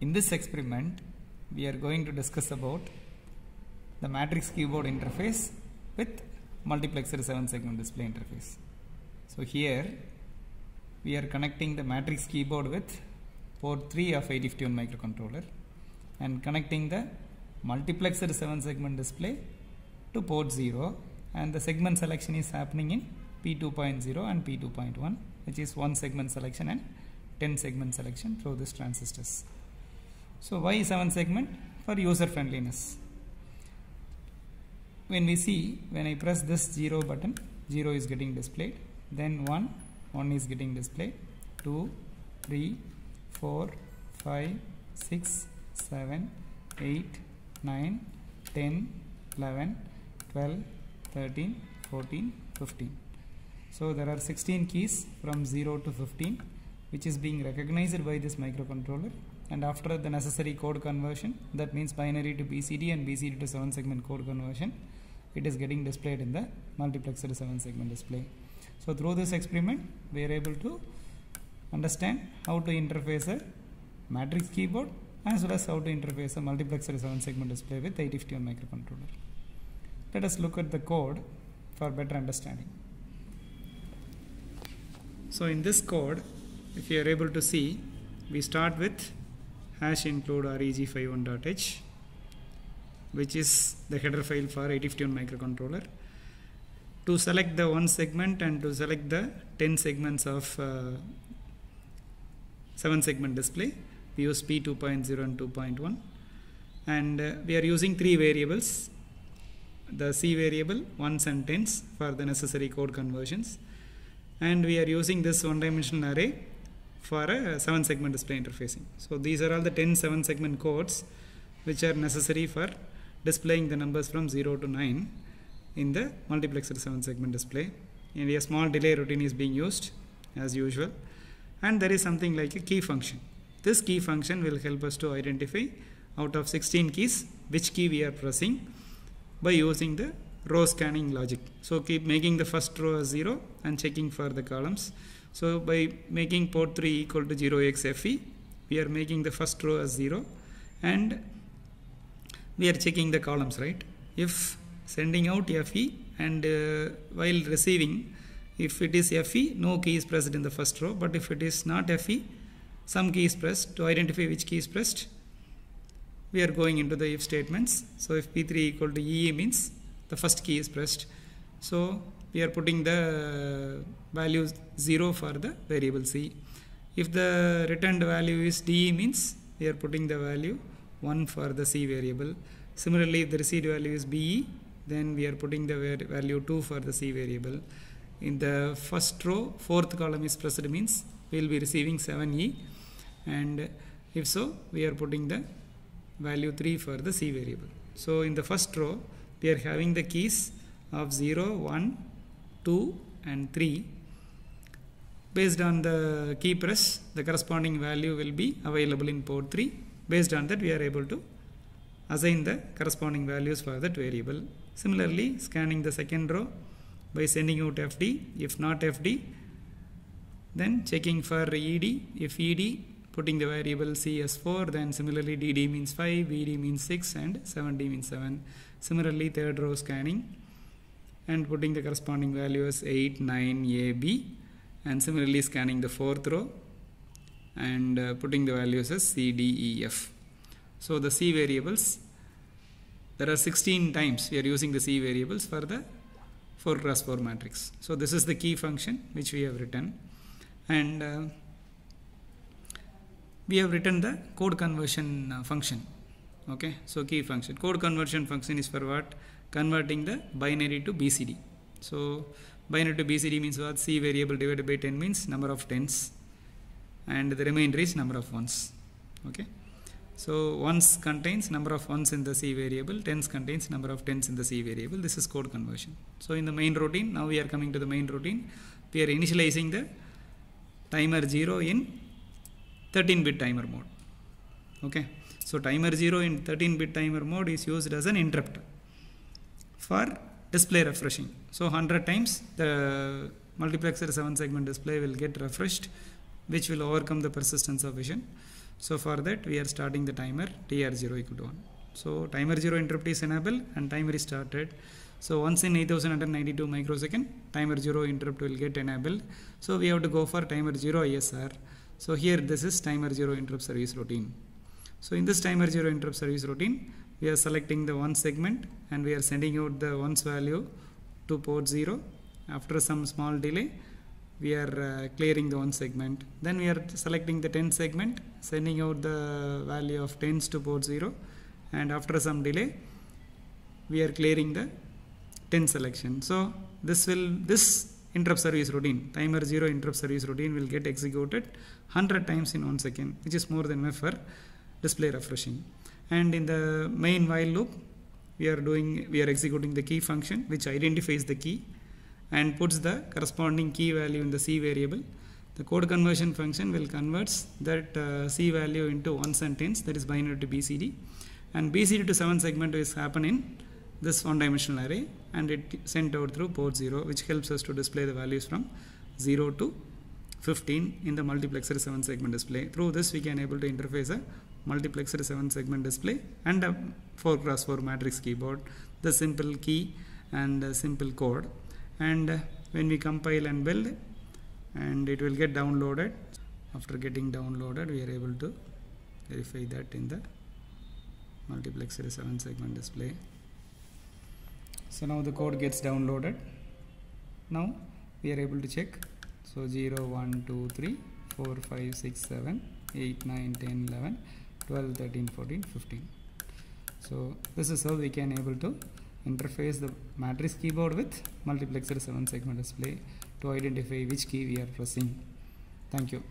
In this experiment, we are going to discuss about the matrix keyboard interface with multiplexer 7-segment display interface. So here we are connecting the matrix keyboard with port 3 of 8051 microcontroller and connecting the multiplexer 7-segment display to port 0, and the segment selection is happening in P2.0 and P2.1, which is 1 segment selection and 10 segment selection through these transistors. So why 7 segment? For user friendliness. When we see, when I press this 0 button, 0 is getting displayed, then 1 is getting displayed, 2, 3, 4, 5, 6, 7, 8, 9, 10, 11, 12, 13, 14, 15. So there are 16 keys from 0 to 15 which is being recognized by this microcontroller, and after the necessary code conversion, that means binary to BCD and BCD to 7-segment code conversion, it is getting displayed in the multiplexer 7-segment display. So through this experiment we are able to understand how to interface a matrix keyboard as well as how to interface a multiplexer 7-segment display with 8051 microcontroller. Let us look at the code for better understanding. So in this code, if you are able to see, we start with hash include reg51.h, which is the header file for 8051 microcontroller. To select the 1 segment and to select the 10 segments of 7-segment display, we use P2.0 and 2.1, and we are using 3 variables, the C variable, 1s and 10s for the necessary code conversions, and we are using this one-dimensional array for a 7-segment display interfacing. So these are all the 10 7-segment codes which are necessary for displaying the numbers from 0 to 9 in the multiplexer 7-segment display, and a small delay routine is being used as usual, and there is something like a key function. This key function will help us to identify out of 16 keys which key we are pressing by using the row scanning logic. So keep making the first row as 0 and checking for the columns. So by making port 3 equal to 0xFE, we are making the first row as 0 and we are checking the columns, right? If sending out FE and while receiving, if it is FE, no key is pressed in the first row, but if it is not FE, some key is pressed. To identify which key is pressed, we are going into the if statements. So if P3 equal to EE means the first key is pressed. So we are putting the value 0 for the variable C. If the returned value is DE means we are putting the value 1 for the C variable. Similarly, if the received value is BE, then we are putting the value 2 for the C variable. In the first row, 4th column is pressed means we will be receiving 7E, and if so, we are putting the value 3 for the C variable. So in the first row, we are having the keys of 0, 1, 2 and 3. Based on the key press, the corresponding value will be available in port 3. Based on that, we are able to assign the corresponding values for that variable. Similarly, scanning the second row by sending out FD. If not FD, then checking for ED. If ED, putting the variable C as 4, then similarly DD means 5, VD means 6 and 7D means 7. Similarly, third row scanning and putting the corresponding value as 8, 9, A, B, and similarly scanning the 4th row and putting the values as C, D, E, F. So the C variables, there are 16 times we are using the C variables for the 4x4 matrix. So this is the key function which we have written, and we have written the code conversion function. Okay, so key function, code conversion function is for what? Converting the binary to BCD. So binary to BCD means what? C variable divided by 10 means number of 10s, and the remainder is number of 1s. Okay, so 1s contains number of 1s in the C variable, 10s contains number of 10s in the C variable. This is code conversion. So in the main routine, now we are coming to the main routine. We are initializing the timer 0 in 13-bit timer mode. Okay, so timer 0 in 13-bit timer mode is used as an interrupt for display refreshing. So 100 times the multiplexer 7-segment display will get refreshed which will overcome the persistence of vision. So for that we are starting the timer TR0 equal to 1. So timer 0 interrupt is enabled and timer is started. So once in 8192 microsecond, timer 0 interrupt will get enabled. So we have to go for timer 0 ISR. So here this is timer 0 interrupt service routine. So in this timer 0 interrupt service routine, we are selecting the 1 segment and we are sending out the 1's value to port 0. After some small delay, we are clearing the 1 segment. Then we are selecting the 10 segment, sending out the value of 10's to port 0. And after some delay, we are clearing the 10 selection. So this interrupt service routine, timer 0 interrupt service routine will get executed 100 times in 1 second, which is more than enough for display refreshing. And in the main while loop, we are executing the key function, which identifies the key and puts the corresponding key value in the C variable. The code conversion function will convert that C value into 1's and 10's, that is binary to BCD. And BCD to 7 segment is happen in this 1-dimensional array, and it sent out through port 0, which helps us to display the values from 0 to 15 in the multiplexer 7 segment display. Through this we can able to interface a multiplexer 7 segment display and a 4x4 matrix keyboard, the simple key and the simple code. And when we compile and build, and it will get downloaded. After getting downloaded, we are able to verify that in the multiplexer 7 segment display. So now the code gets downloaded. Now we are able to check. So 0, 1, 2, 3, 4, 5, 6, 7, 8, 9, 10, 11, 12, 13, 14, 15. So this is how we can able to interface the matrix keyboard with multiplexer 7 segment display to identify which key we are pressing. Thank you.